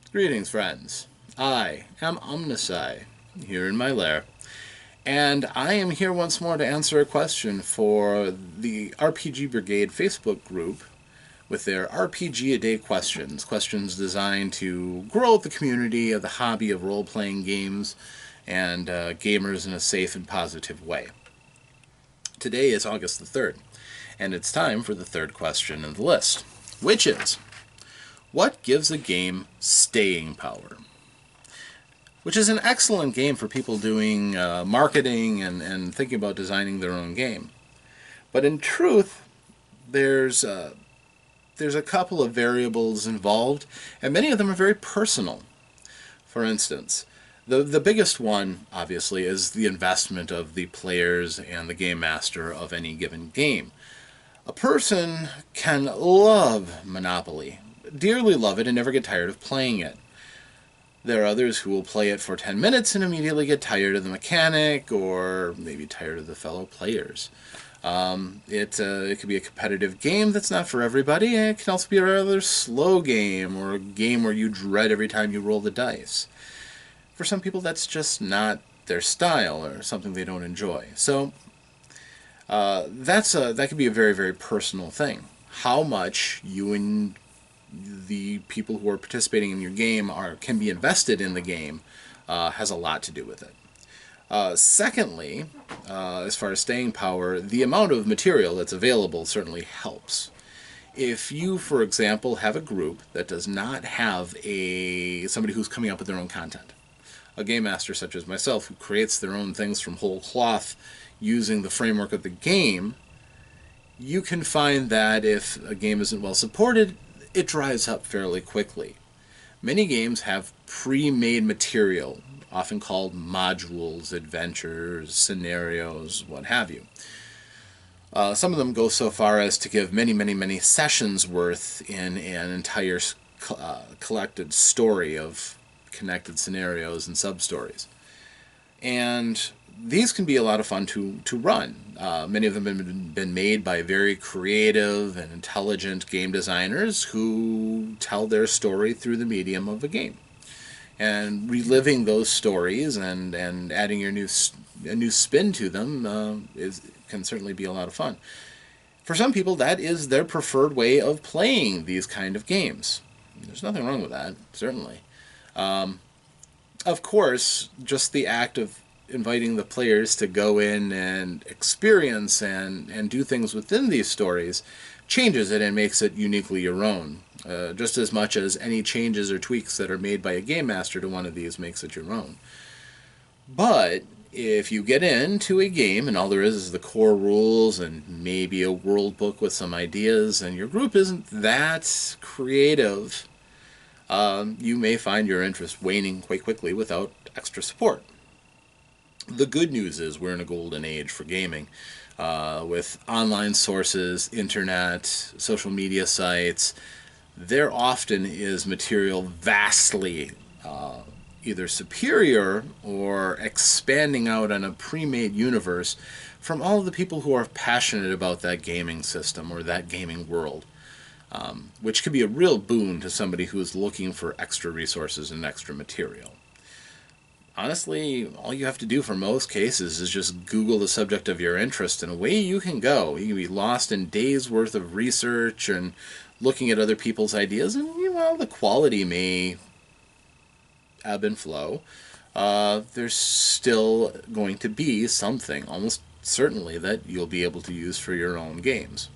Greetings, friends. I am OmnusI, here in my lair, and I am here once more to answer a question for the RPG Brigade Facebook group with their RPG a Day questions. Questions designed to grow the community of the hobby of role-playing games and gamers in a safe and positive way. Today is August the 3rd, and it's time for the third question in the list, which is, what gives a game staying power? Which is an excellent game for people doing marketing and thinking about designing their own game. But in truth, there's a couple of variables involved, and many of them are very personal. For instance, the biggest one, obviously, is the investment of the players and the game master of any given game. A person can love Monopoly, dearly love it, and never get tired of playing it. There are others who will play it for 10 minutes and immediately get tired of the mechanic or maybe tired of the fellow players. It could be a competitive game that's not for everybody. It can also be a rather slow game or a game where you dread every time you roll the dice. For some people, that's just not their style or something they don't enjoy. So that can be a very, very personal thing. How much you and the people who are participating in your game can be invested in the game has a lot to do with it. Secondly, as far as staying power, the amount of material that's available certainly helps. If you, for example, have a group that does not have somebody who's coming up with their own content, a game master such as myself who creates their own things from whole cloth using the framework of the game, you can find that if a game isn't well supported, it dries up fairly quickly. Many games have pre-made material, often called modules, adventures, scenarios, what have you. Some of them go so far as to give many, many, many sessions worth in an entire collected story of connected scenarios and sub-stories. And these can be a lot of fun to run. Many of them have been made by very creative and intelligent game designers who tell their story through the medium of a game. And reliving those stories and adding a new spin to them can certainly be a lot of fun. For some people, that is their preferred way of playing these kind of games. There's nothing wrong with that, certainly. Of course, just the act of inviting the players to go in and experience and do things within these stories changes it and makes it uniquely your own. Just as much as any changes or tweaks that are made by a game master to one of these makes it your own. But if you get into a game and all there is the core rules and maybe a world book with some ideas and your group isn't that creative, you may find your interest waning quite quickly without extra support. The good news is we're in a golden age for gaming, with online sources, internet, social media sites. There often is material vastly either superior or expanding out on a pre-made universe from all of the people who are passionate about that gaming system or that gaming world, which could be a real boon to somebody who is looking for extra resources and extra material. Honestly, all you have to do for most cases is just Google the subject of your interest, and away you can go. You can be lost in days' worth of research and looking at other people's ideas, and the quality may ebb and flow. There's still going to be something, almost certainly, that you'll be able to use for your own games.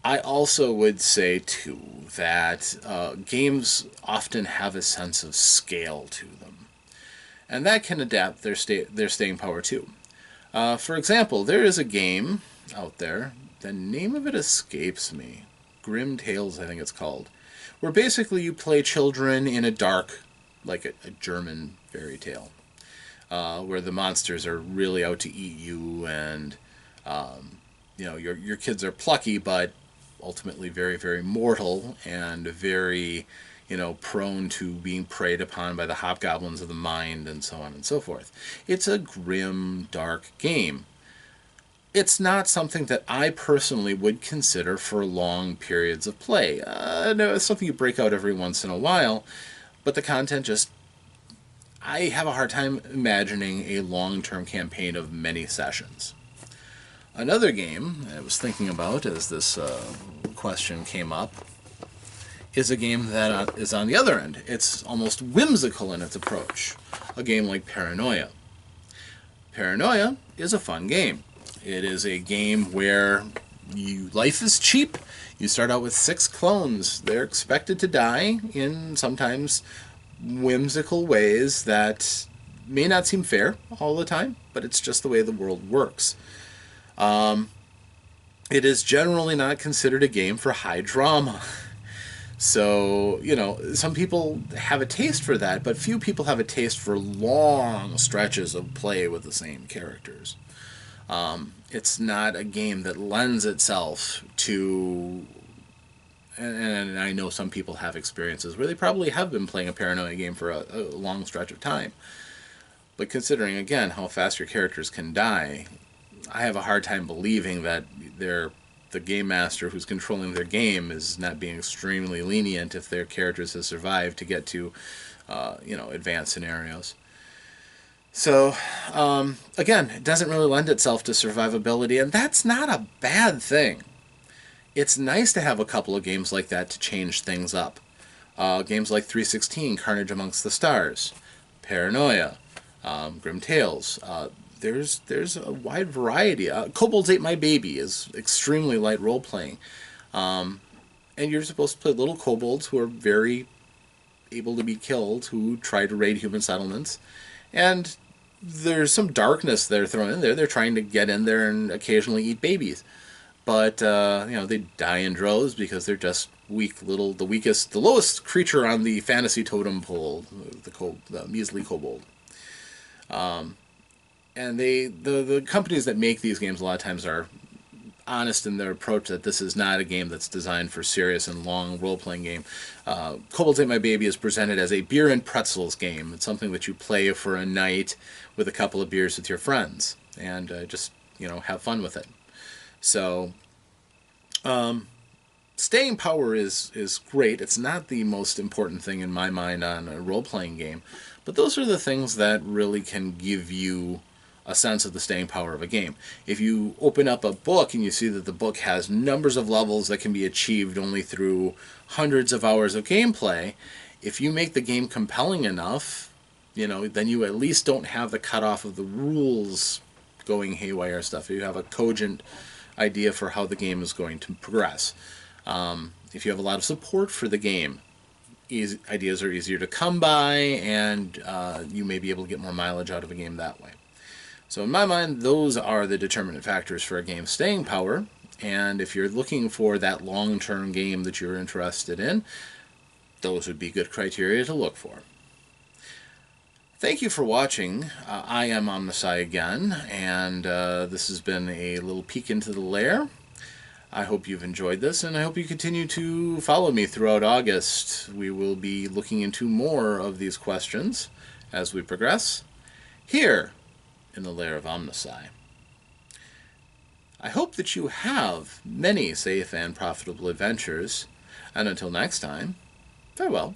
I also would say, too, that games often have a sense of scale to them. And that can adapt their staying power, too. For example, there is a game out there, the name of it escapes me. Grim Tales, I think it's called, where basically you play children in a dark, like a German fairy tale, where the monsters are really out to eat you, and your kids are plucky, but ultimately very, very mortal and very, prone to being preyed upon by the hobgoblins of the mind and so on and so forth. It's a grim, dark game. it's not something that I personally would consider for long periods of play. No, it's something you break out every once in a while, but the content just, I have a hard time imagining a long-term campaign of many sessions. Another game I was thinking about as this question came up is a game that is on the other end. It's almost whimsical in its approach. A game like Paranoia. Paranoia is a fun game. It is a game where life is cheap. You start out with 6 clones. They're expected to die in sometimes whimsical ways that may not seem fair all the time, but it's just the way the world works. It is generally not considered a game for high drama. So, some people have a taste for that, but few people have a taste for long stretches of play with the same characters. It's not a game that lends itself to, and I know some people have experiences where they probably have been playing a Paranoia game for a long stretch of time. But considering, again, how fast your characters can die, I have a hard time believing that the game master who's controlling their game is not being extremely lenient if their characters have survived to get to, advanced scenarios. So, again, it doesn't really lend itself to survivability, and that's not a bad thing. It's nice to have a couple of games like that to change things up. Games like 316, Carnage Amongst the Stars, Paranoia, Grim Tales. There's a wide variety. Kobolds Ate My Baby is extremely light role-playing. And you're supposed to play little kobolds who are very able to be killed, who try to raid human settlements. And there's some darkness they're thrown in there. They're trying to get in there and occasionally eat babies. But, they die in droves because they're just the lowest creature on the fantasy totem pole, the measly kobold. And the companies that make these games a lot of times are honest in their approach that this is not a game that's designed for serious and long role-playing game. Kobolds Ate My Baby is presented as a beer and pretzels game. It's something that you play for a night with a couple of beers with your friends and just have fun with it. So staying power is great. It's not the most important thing in my mind on a role-playing game, but those are the things that really can give you a sense of the staying power of a game. If you open up a book and you see that the book has numbers of levels that can be achieved only through hundreds of hours of gameplay, if you make the game compelling enough, then you at least don't have the cutoff of the rules going haywire stuff. You have a cogent idea for how the game is going to progress. If you have a lot of support for the game, ideas are easier to come by, and you may be able to get more mileage out of a game that way. So in my mind, those are the determinant factors for a game's staying power, and if you're looking for that long-term game that you're interested in, those would be good criteria to look for. Thank you for watching. I am OmnusI again, and this has been a little peek into the lair. I hope you've enjoyed this, and I hope you continue to follow me throughout August. We will be looking into more of these questions as we progress here in the Lair of OmnusI. I hope that you have many safe and profitable adventures, and until next time, farewell.